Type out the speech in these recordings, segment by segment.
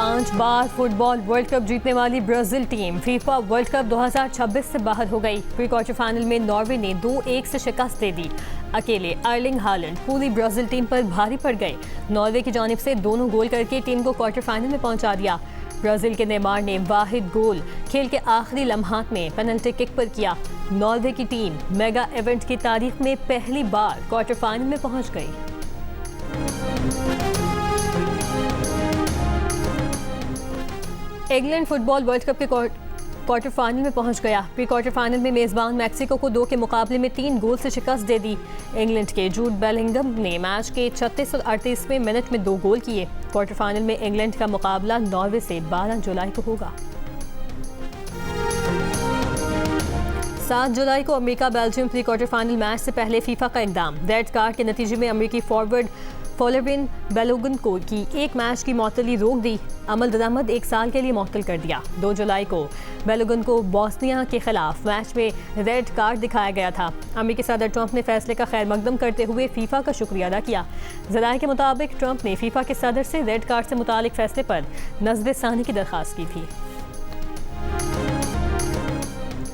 5 बार football world cup जीतने वाली Brazil team FIFA world cup 2026 से बाहर हो गई। प्री क्वार्टर फाइनल में नॉर्वे ने 2-1 से शिकस्त दे दी। अकेले अर्लिंग हालैंड पूरी ब्राजील टीम पर भारी पड़ गए। नॉर्वे की जानिब से दोनों गोल करके टीम को क्वार्टर फाइनल में पहुंचा दिया। ब्राजील के नेमार ने वाहिद गोल खेल के आखिरी लम्हात में पेनल्टी किक पर किया। नॉर्वे की टीम मेगा इवेंट की तारीख में पहली बार क्वार्टर फाइनल में पहुंच गई। इंग्लैंड फुटबॉल वर्ल्ड कप के क्वार्टर फाइनल में पहुंच गया। प्री क्वार्टर फाइनल में मेजबान मैक्सिको को 2 के मुकाबले में 3 गोल से शिकस्त दे दी। इंग्लैंड के जूड बेलिंगम ने मैच के 36 और 38वें मिनट में 2 गोल किए। क्वार्टर फाइनल में इंग्लैंड का मुकाबला नॉर्वे से 12 जुलाई को होगा। 7 जुलाई को America Belgium pre quarter final match से पहले फीफा का इकदाम। रेड कार्ड के नतीजे में अमेरिकी फॉरवर्ड फोलरबिन बेलोगन को की एक मैच की मअतली रोक दी। अमल दरामद 1 साल के लिए मअतल कर दिया। 2 जुलाई को बेलोगन को बोस्निया के खिलाफ मैच में रेड कार्ड दिखाया गया था। अमेरिकी सदर ट्रंप ने फैसले का खैर मकदम करते हुए फीफा का शुक्रिया अदा किया। ज़राए के मुताबिक ट्रंप ने फीफा के सदर से रेड कार्ड से मुतालिक फैसले पर नज़्र-ए-सानी की दरख्वास्त की थी।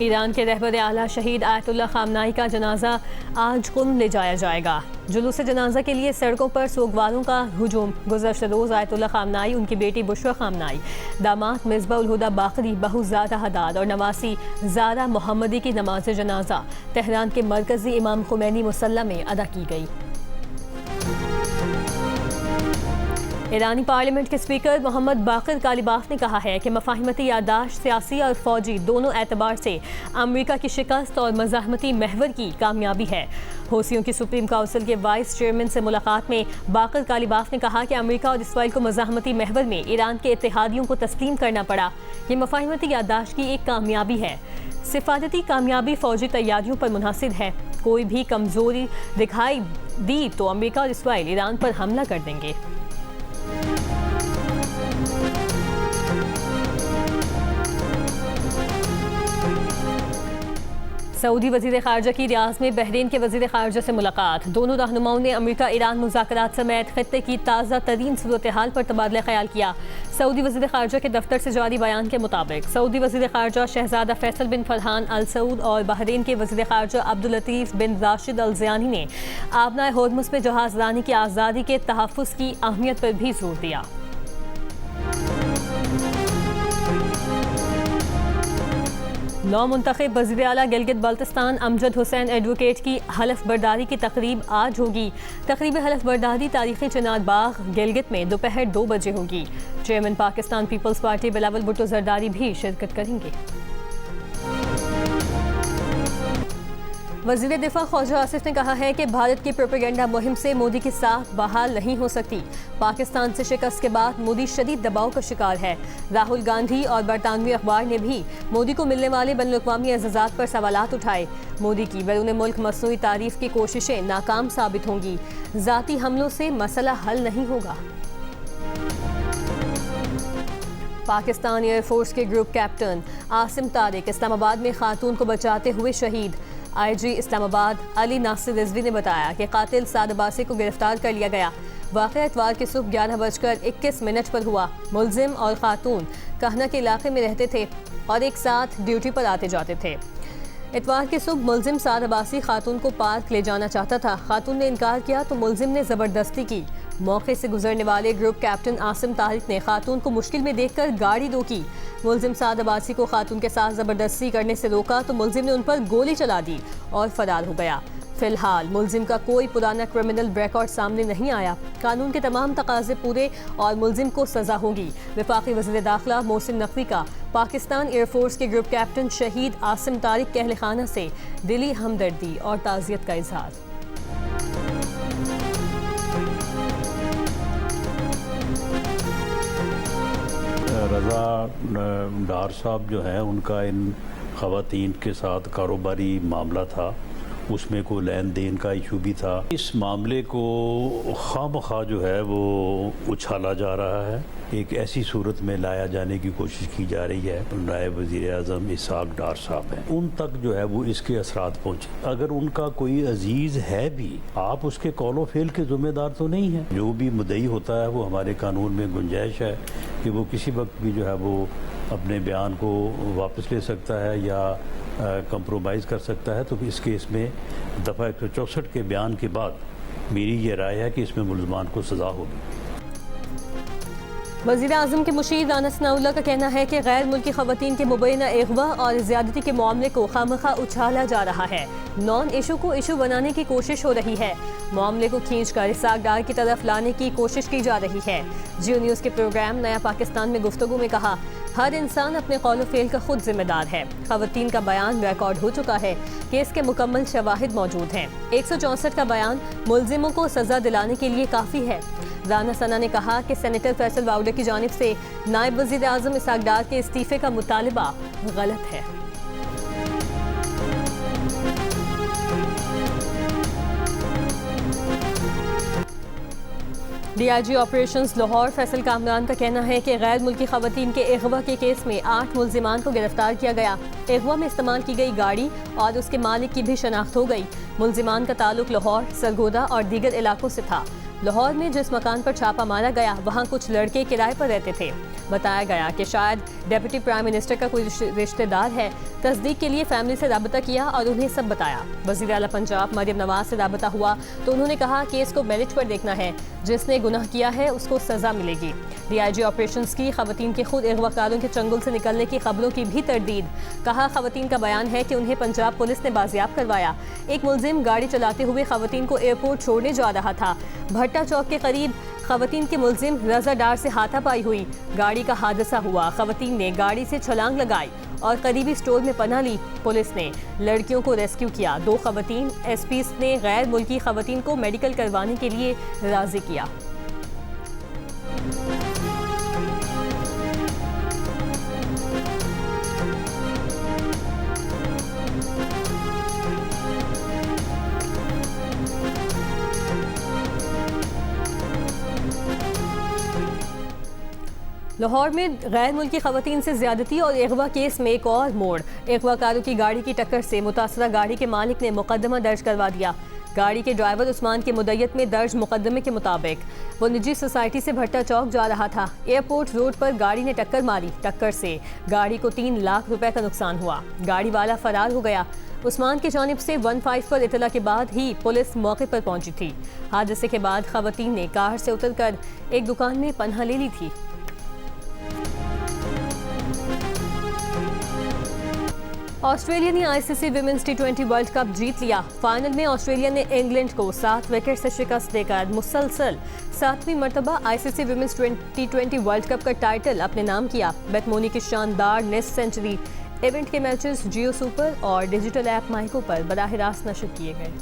ईरान के रहबर आला शहीद आयतुल्लाह खामनाई का जनाजा आज कुम ले जाया जाएगा। जुलूस जनाजा के लिए सड़कों पर सोगवारों का हुजूम। गुज़श्ता रोज़ आयतुल्लाह खामनाई, उनकी बेटी बुशरा खामनाई, दामाद मिसबा उल हुदा बाकरी, बहू ज़ारा हदाद और नवासी ज़ारा मोहम्मदी की नमाज जनाजा तेहरान के मरकजी इमाम खुमैनी मुसल्ला में अदा की गई। ईरानी पार्लियामेंट के स्पीकर मोहम्मद बाकिर कालिबाफ ने कहा है कि मफाहिमती याददाश्त सियासी और फौजी दोनों एतबार से अमेरिका की शिकस्त और मज़ाहमती महवर की कामयाबी है। हौसियों की सुप्रीम काउंसिल के वाइस चेयरमैन से मुलाकात में बाकिर कालिबाफ ने कहा कि अमेरिका और इसराइल को मज़ाहमती महवर में ईरान के इत्तेहादियों को तस्लीम करना पड़ा। ये मफाहिमती याददाश्त की एक कामयाबी है। सिफारती कामयाबी फौजी तैयारियों पर मुनहसिर है। कोई भी कमज़ोरी दिखाई दी तो अमेरिका और इसराइल ईरान पर हमला कर देंगे। सऊदी वज़ीर ख़ारजा की रियाज़ में बहरीन के वज़ीर ख़ारजा से मुलाकात। दोनों रहनुमाओं ने अमेरिका ईरान मुज़ाकरात समेत ख़ित्ते की ताज़ा तरीन सूरत हाल पर तबादला ख्याल किया। सऊदी वज़ीर ख़ारजा के दफ्तर से जारी बयान के मुताबिक सऊदी वज़ीर ख़ारजा शहज़ादा फैसल बिन फरहान अल सऊद और बहरीन के वज़ीर ख़ारजा अब्दुल लतीफ़ बिन राशिद अल ज़यानी ने आबनाए होर्मुज़ में जहाज़ रानी की आज़ादी के तहफ़्फ़ुज़ की अहमियत पर भी जोर दिया। नौ मुंतखब वज़ीर आला गिलगित बल्तिस्तान अमजद हुसैन एडवोकेट की हलफ बर्दारी की तकरीब आज होगी। तकरीब हलफ बर्दारी तारीख़ी चिनार बाग गिलगित में दोपहर 2 बजे होगी। चेयरमैन पाकिस्तान पीपल्स पार्टी बिलावल भुट्टो जरदारी भी शिरकत करेंगे। वज़ीर दिफा ख्वाजा आसिफ ने कहा है कि भारत की प्रोपेगेंडा मुहिम से मोदी की साख बहाल नहीं हो सकती। पाकिस्तान से शिकस्त के बाद मोदी शदीद दबाव का शिकार है। राहुल गांधी और बरतानवी अखबार ने भी मोदी को मिलने वाले बैनुल-अक़वामी एज़ाज़ात पर सवालात उठाए। मोदी की बैरून मुल्क मसनूई तारीफ की कोशिशें नाकाम साबित होंगी। ज़ाती हमलों से मसला हल नहीं होगा। पाकिस्तान एयरफोर्स के ग्रुप कैप्टन आसिम तारिक इस्लामाबाद में खातून को बचाते हुए शहीद। आईजी इस्लामाबाद अली नासिर रिजवी ने बताया कि कातिल साद अब्बासी को गिरफ्तार कर लिया गया। वाक़या इतवार की सुबह 11:21 पर हुआ। मुलजिम और खातून कहना के इलाके में रहते थे और एक साथ ड्यूटी पर आते जाते थे। इतवार की सुबह मुलजिम साद अब्बासी खातून को पार्क ले जाना चाहता था। खातून ने इनकार किया तो मुलजिम ने ज़बरदस्ती की। मौके से गुजरने वाले ग्रुप कैप्टन आसिम तारिक ने खातून को मुश्किल में देखकर गाड़ी रोकी। मुलजिम साद अब्बासी को खातून के साथ ज़बरदस्ती करने से रोका तो मुलजिम ने उन पर गोली चला दी और फरार हो गया। फिलहाल मुलजिम का कोई पुराना क्रिमिनल रिकॉर्ड सामने नहीं आया। कानून के तमाम तकाजे पूरे और मुलजिम को सज़ा होगी। वफाकी वज़ीर दाखिला मोहसिन नकवी का पाकिस्तान एयरफोर्स के ग्रुप कैप्टन शहीद आसिम तारिक के अहल खाना से दिली हमदर्दी और ताज़ियत का इजहार। रज़ा डार साहब जो हैं उनका इन ख़वातीन के साथ कारोबारी मामला था उसमें कोई लेन देन का इशू भी था। इस मामले को खामखा जो है वो उछाला जा रहा है, एक ऐसी सूरत में लाया जाने की कोशिश की जा रही है। नायब वज़ीर आज़म इसहाक डार साहब हैं, उन तक जो है वो इसके असरात पहुँचे। अगर उनका कोई अजीज़ है भी, आप उसके कौलो फेल के ज़िम्मेदार तो नहीं हैं। जो भी मुद्दई होता है वो हमारे कानून में गुंजाइश है कि वो किसी वक्त भी जो है वो अपने बयान को वापस ले सकता है या कंप्रोमाइज़ कर सकता है। तो इस केस में दफ़ा 164 के बयान के बाद मेरी ये राय है कि इसमें मुलज़मान को सज़ा होगी। वज़ीर आज़म के मुशीर राना सनाउल्लाह का कहना है कि गैर मुल्की ख़वातीन के मुबैना अगवा और ज़्यादती के मामले को खामखा उछाला जा रहा है। नॉन इशू को इशू बनाने की कोशिश हो रही है। मामले को खींच कर इसहाक डार की तरफ लाने की कोशिश की जा रही है। जियो न्यूज़ के प्रोग्राम नया पाकिस्तान में गुफ्तगू में कहा, हर इंसान अपने कौल फेल का खुद जिम्मेदार है। ख़वातीन का बयान रिकॉर्ड हो चुका है, केस के मुकम्मल शवाहिद मौजूद हैं। 164 का बयान मुलजिमों को सज़ा दिलाने के लिए काफ़ी है। राना सना ने कहा कि सेनेटर फैसल वाउडे की जानिब से नायब वज़ीर आज़म इसहाक डार के इस्तीफे का मुतालबा गलत है। DIG ऑपरेशंस लाहौर फैसल कामरान का कहना है कि गैर मुल्की ख़वातीन के अगवा के केस में 8 मुलजिमान को गिरफ्तार किया गया। अगवा में इस्तेमाल की गई गाड़ी और उसके मालिक की भी शनाख्त हो गई। मुलजिमान का ताल्लुक लाहौर, सरगोदा और दीगर इलाकों से था। लाहौर में जिस मकान पर छापा मारा गया वहाँ कुछ लड़के किराए पर रहते थे। बताया गया कि शायद डिप्टी प्राइम मिनिस्टर का कोई रिश्तेदार है। तस्दीक के लिए फैमिली से रब्ता किया और उन्हें सब बताया। वज़ीर आला पंजाब मरियम नवाज से रब्ता हुआ तो उन्होंने कहा केस को मेरिट पर देखना है, जिसने गुनाह किया है उसको सजा मिलेगी। DIG ऑपरेशंस की ख़वातीन के खुद अगवाकारों के चंगुल से निकलने की खबरों की भी तरदीद। कहा, ख़वातीन का बयान है कि उन्हें पंजाब पुलिस ने बाजियाब करवाया। एक मुलजिम गाड़ी चलाते हुए ख़वातीन को एयरपोर्ट छोड़ने जा रहा था। भट्टा चौक के करीब ख़वातीन के मुलजिम रज़ा डार से हाथापाई हुई। गाड़ी का हादसा हुआ। ख़वातीन ने गाड़ी से छलांग लगाई और करीबी स्टोर में पनाह ली। पुलिस ने लड़कियों को रेस्क्यू किया। 2 ख़वातीन SP ने गैर मुल्की ख़वातीन को मेडिकल करवाने के लिए राज़ी किया। लाहौर में गैर मुल्की ख़वातीन से ज़्यादती और अगवा केस में एक और मोड़। अगवाकारों की गाड़ी की टक्कर से मुतासरा गाड़ी के मालिक ने मुकदमा दर्ज करवा दिया। गाड़ी के ड्राइवर उस्मान की मुद्दत में दर्ज मुकदमे के मुताबिक वो निजी सोसाइटी से भट्टा चौक जा रहा था। एयरपोर्ट रोड पर गाड़ी ने टक्कर मारी। टक्कर से गाड़ी को 3 लाख रुपए का नुकसान हुआ। गाड़ी वाला फरार हो गया। उस्मान की जानिब से 15 पर इतला के बाद ही पुलिस मौके पर पहुंची थी। हादसे के बाद ख़वातीन ने कार से उतरकर एक दुकान में पनाह ले ली थी। ऑस्ट्रेलिया ने ICC women's T20 world cup जीत लिया। फाइनल में ऑस्ट्रेलिया ने इंग्लैंड को 7 विकेट से शिकस्त देकर मुसलसल 7वीं मरतबा ICC women's T20 world cup का टाइटल अपने नाम किया। बैटमोनी की शानदार नेस्ट सेंचुरी। इवेंट के मैचेस जियो सुपर और डिजिटल ऐप माइको पर बराह रास्त नशर किए गए।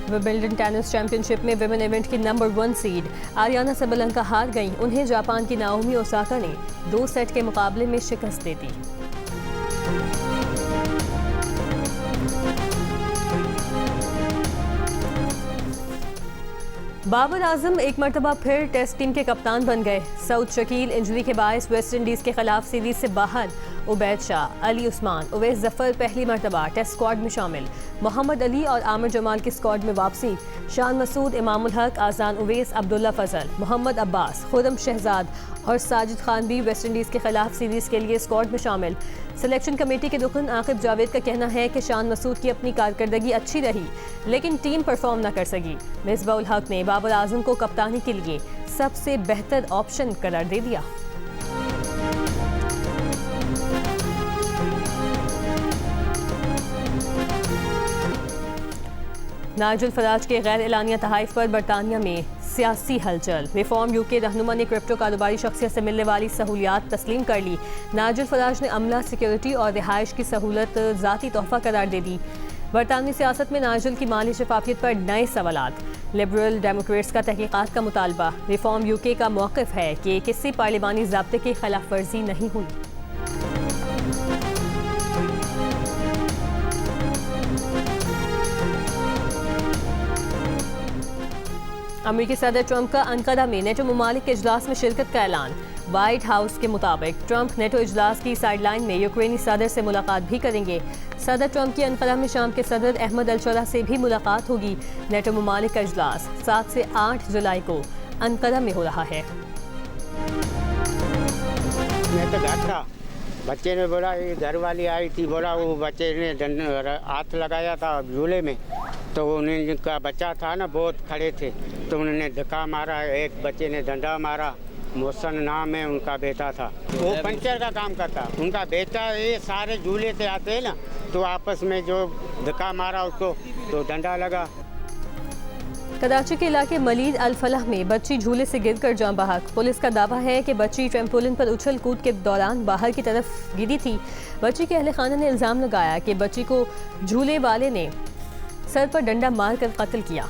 विंबलडन टेनिस चैंपियनशिप में विमेन इवेंट की नंबर 1 सीड आरियाना सबलंका हार गईं। उन्हें जापान की नाओमी ओसाका ने 2 सेट के मुकाबले में शिकस्त दे दी। बाबर आजम एक मरतबा फिर टेस्ट टीम के कप्तान बन गए। सऊद शकील इंजरी के बायस वेस्ट इंडीज के खिलाफ सीरीज से बाहर। उबैद शाह, अली उस्मान, उवैस जफर पहली मरतबा टेस्ट स्क्वाड में शामिल। मोहम्मद अली और आमिर जमाल की स्क्वाड में वापसी। शान मसूद, इमामुल हक, आजान उवैस, अब्दुल्ला फजल, मोहम्मद अब्बास, खुरम शहजाद और साजिद खान भी वेस्ट इंडीज के खिलाफ सीरीज के लिए स्क्वाड में शामिल। सिलेक्शन कमेटी के रुकन आकिब जावेद का कहना है कि शान मसूद की अपनी कारकर्दगी अच्छी रही, लेकिन टीम परफॉर्म न कर सकी। मिसबाउल हक ने बाबर आजम को कप्तानी के लिए सबसे बेहतर ऑप्शन करार दे दिया। नाइजल फराज के गैर एलानिया तहाइफ पर बरतानिया में सियासी हलचल। रिफॉर्म यूके रहनुमा ने क्रिप्टो कारोबारी शख्सियत से मिलने वाली सहूलियात तस्लीम कर ली। नाइजल फराज ने अमला, सिक्योरिटी और रिहाइश की सहूलत ज़ाती तोहफा करार दे दी। बरतानवी सियासत में नाइजल की माली शफाफियत पर नए सवालात। लिबरल डेमोक्रेट्स का तहकीकात का मुतालबा। रिफॉर्म यूके का मौक़िफ़ है कि किसी पार्लिमानी ज़ाब्ते की खिलाफ वर्जी नहीं हुई। अमेरिकी सदर ट्रंप का अनकरा में नेटो ममालिक के इजलास में शिरकत का ऐलान। व्हाइट हाउस के मुताबिक ट्रंप नेटो इजलास की साइडलाइन में यूक्रेनी सदर से मुलाकात भी करेंगे। सदर ट्रंप की अनकरा में शाम के सदर अहमद अल-शरा से भी मुलाकात होगी। नेटो ममालिक का इजलास 7 से 8 जुलाई को अनकरा में हो रहा है। मैं तो घर था, बच्चे ने बोला, ये घर वाली आई थी, बोला वो बच्चे ने हाथ लगाया था झूले में, तो उन्हें जिनका बच्चा था ना बहुत खड़े थे, तो उन्होंने धक्का मारा, एक बच्चे ने डंडा मारा। मोहसन नाम है उनका बेटा था, वो पंचर का काम करता। उनका बेटा ये सारे झूले से आते हैं ना, तो आपस में जो धक्का मारा उसको, तो डंडा लगा। कराची के इलाके मलीद अल फलाह में बच्ची झूले से गिरकर जान बहक। पुलिस का दावा है कि बच्ची ट्रैम्पोलिन पर उछल कूद के दौरान बाहर की तरफ गिरी थी। बच्ची के अहले खाना ने इल्जाम लगाया कि बच्ची को झूले वाले ने सर पर डंडा मारकर कत्ल किया।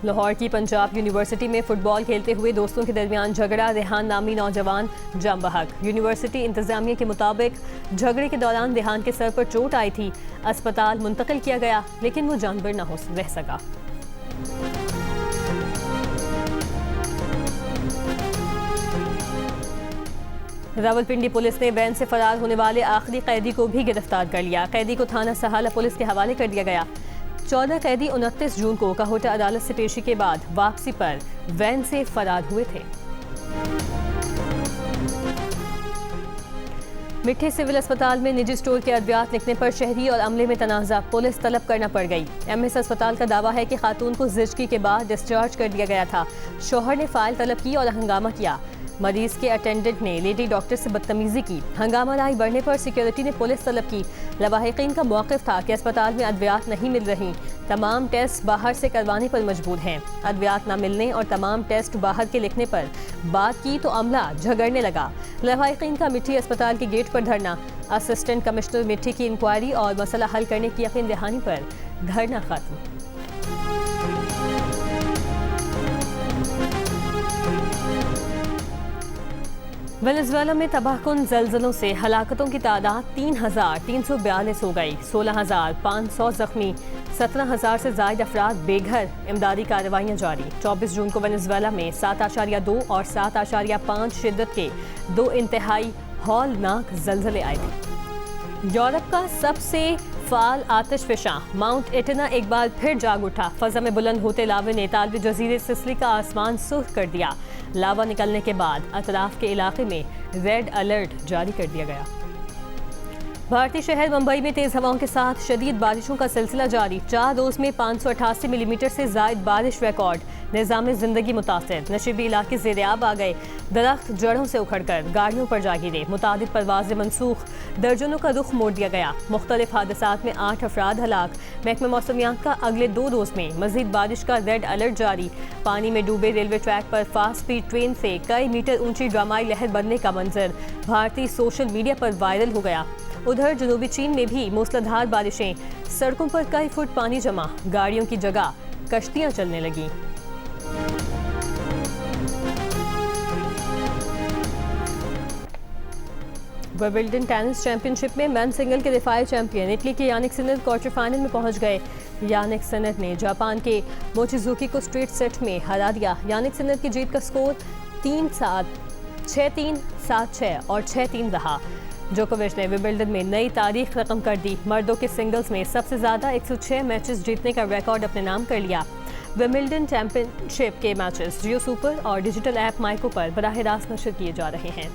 लाहौर की पंजाब यूनिवर्सिटी में फुटबॉल खेलते हुए दोस्तों के दरमियान झगड़ा, रेहान नामी नौजवान जाम बहक। यूनिवर्सिटी इंतजामिया के मुताबिक झगड़े के दौरान रेहान के सर पर चोट आई थी, अस्पताल मुंतकिल किया गया, लेकिन वो जानबर न रह सका। रावलपिंडी पुलिस ने वैन से फरार होने वाले आखिरी कैदी को भी गिरफ्तार कर लिया। कैदी को थाना सहाला पुलिस के हवाले कर दिया गया। 14 कैदी 29 जून को काहोटा अदालत से पेशी के बाद वापसी पर वैन से फरार हुए थे। मिठे सिविल अस्पताल में निजी स्टोर के अद्वियात लिखने पर शहरी और अमले में तनाज़ा, पुलिस तलब करना पड़ गई। एमएस अस्पताल का दावा है कि खातून को ज़िज्की के बाद डिस्चार्ज कर दिया गया था। शौहर ने फाइल तलब की और हंगामा किया। मरीज के अटेंडेंट ने लेडी डॉक्टर से बदतमीजी की। हंगामा राय बढ़ने पर सिक्योरिटी ने पुलिस तलब की। लवाहिकीन का मौक़िफ़ था कि अस्पताल में अद्वियात नहीं मिल रही, तमाम टेस्ट बाहर से करवाने पर मजबूर हैं। अद्वियात न मिलने और तमाम टेस्ट बाहर के लिखने पर बात की तो अमला झगड़ने लगा। लवाहिकीन का मिट्टी अस्पताल के गेट पर धरना। असिस्टेंट कमिश्नर मिट्टी की इंक्वायरी और मसला हल करने की यकीन दहानी पर धरना खत्म। वेनेजुएला में तबाहकुन ज़लज़लों से हलाकतों की तादाद 3,342 हो गई, 16,500 जख्मी, 17,000 से ज़ायद अफराद बेघर। इमदादी कार्रवाइयाँ जारी। 24 जून को वेनेजुएला में 7.2 और 7.5 शिद्दत के 2 इंतहाई हौलनाक ज़लज़ले आए थे। यूरोप का सबसे फाल आतिशफशां माउंट एटना एक बार फिर जाग उठा। फजा में बुलंद होते लावे ने इतालवी जजीरे सिसिली का आसमान सुर्ख कर दिया। लावा निकलने के बाद अतराफ के इलाके में रेड अलर्ट जारी कर दिया गया। भारतीय शहर मुंबई में तेज हवाओं के साथ शदीद बारिशों का सिलसिला जारी। 4 रोज में 588 मिलीमीटर से जायद बारिश रिकॉर्ड। निज़ाम जिंदगी मुतासिर, नशीबी इलाके ज़ेर-ए-आब आ गए। दरख्त जड़ों से उखड़कर गाड़ियों पर जा गिरे। मुतादिद परवाज़ें मनसूख, दर्जनों का रुख मोड़ दिया गया। मुख्तलिफ हादसात में 8 अफराद हलाक। महकमा मौसमियात का अगले 2 रोज में मजीद बारिश का रेड अलर्ट जारी। पानी में डूबे रेलवे ट्रैक पर फास्ट स्पीड ट्रेन से कई मीटर ऊंची ड्रामाई लहर बनने का मंजर भारतीय सोशल मीडिया पर वायरल हो गया। उधर जनूबी चीन में भी मूसलाधार बारिशें, सड़कों पर कई फुट पानी जमा, गाड़ियों की जगह कश्तियां चलने लगीं। विंबलडन टेनिस चैंपियनशिप में मेन सिंगल के दिफाई चैंपियन इटली के यानिक सिनर क्वार्टर फाइनल में पहुंच गए। यानिक सिनर ने जापान के मोचिजुकी को स्ट्रेट सेट में हरा दिया। यानिक सिनर की जीत का स्कोर 3-7, 6-3, 7-6 और 6-3 रहा। जोकोविच ने विंबलडन में नई तारीख रकम कर दी। मर्दों के सिंगल्स में सबसे ज़्यादा 106 मैचेस जीतने का रिकॉर्ड अपने नाम कर लिया। विंबलडन चैंपियनशिप के मैचेस जियो सुपर और डिजिटल ऐप माइको पर बराह रास्त नशर किए जा रहे हैं।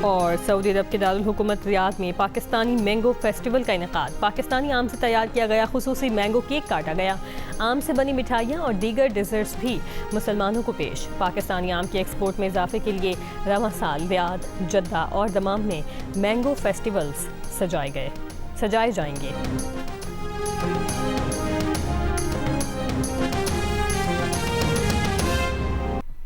और सऊदी अरब के दारुल हुकूमत रियाद में पाकिस्तानी मैंगो फेस्टिवल का इनेकाद। पाकिस्तानी आम से तैयार किया गया खुसूसी मैंगो केक काटा गया। आम से बनी मिठाइयाँ और दीगर डिज़र्ट्स भी मुसलमानों को पेश। पाकिस्तानी आम के एक्सपोर्ट में इजाफे के लिए रवां साल रियाद, जद्दा और दमाम में मैंगो फेस्टिवल्स सजाए जाएंगे।